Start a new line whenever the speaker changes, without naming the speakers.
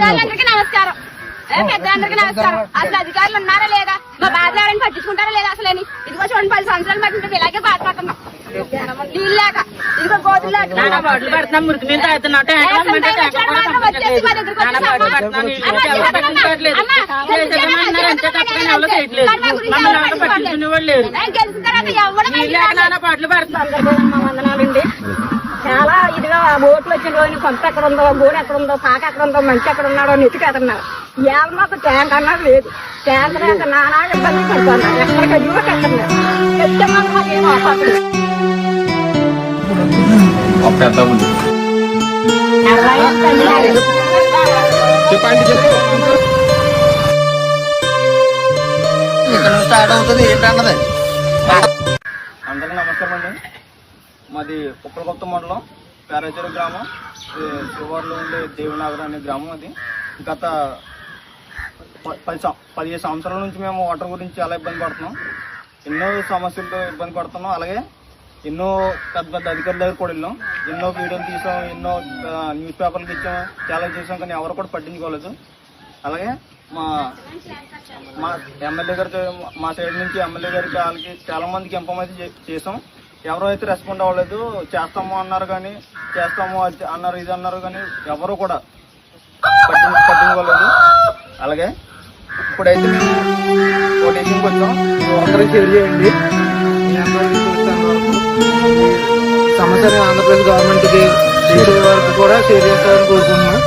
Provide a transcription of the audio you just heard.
పెద్దలందరికీ నమస్కారం. పెద్దలందరికీ నమస్కారం. అసలు అధికారులు ఉన్నారా లేదా, మా బాధ ఎవరైనా పట్టించుకుంటారా లేదా అసలు అని. ఇదిగో చూడండి 10 సంవత్సరాలు బట్టి ఇలాగే బాధపడుతున్నాం. నీళ్ళు లేక, ఇదిగో గోతులు లేక గెలిచిన తర్వాత
వందనాలండి. చాలా ఇదిగా ఓట్లు వచ్చిన రోజు కొంత ఎక్కడ ఉందో, గోడు ఎక్కడ ఉందో, పాక ఎక్కడ ఉందో, మంచి ఎక్కడ ఉన్నాడో నెతికెత్తన్నారు. ఏమో మాకు ట్యాంక్ అన్నది లేదు. ట్యాంక్ లేక నానా ఇబ్బంది పడుతున్నారు. ఎక్కడికి అయ్యో కట్టన్నారు. చెప్తే మాకు మాకేం ఆపదు.
అందరికీ నమస్కారం అండి. మాది కుప్పలకొత్త మండలం పేరాచెరు గ్రామం, శివారులో ఉండే దేవినగర్ అనే గ్రామం. అది గత 15 సంవత్సరాల నుంచి మేము వాటర్ గురించి చాలా ఇబ్బంది పడుతున్నాం. ఎన్నో సమస్యలతో ఇబ్బంది పడుతున్నాం. అలాగే ఎన్నో పెద్ద పెద్ద అధికారుల దగ్గర కూడా వెళ్ళాం. ఎన్నో వీడియోలు తీసాం, ఎన్నో న్యూస్ పేపర్లకు ఇచ్చాం, చాలా చేసాం, కానీ ఎవరు కూడా పట్టించుకోలేదు. అలాగే మా ఎమ్మెల్యే గారి, మా సైడ్ నుంచి ఎమ్మెల్యే గారికి వాళ్ళకి చాలా మందికి ఇన్ఫార్మ్ అయితే చేసాం. ఎవరో అయితే రెస్పాండ్ అవ్వలేదు. చేస్తాము అన్నారు, కానీ చేస్తాము అన్నారు, ఇది అన్నారు, కానీ ఎవరు కూడా పట్టించుకోలేదు. అలాగే ఇప్పుడైతే మేము ఓటేషన్కి వచ్చాం. అందరికీ షేర్ చేయండి. సమస్యని ఆంధ్రప్రదేశ్ గవర్నమెంట్కి చేసే వరకు కూడా షేర్ చేస్తారని కోరుకుంటున్నాం.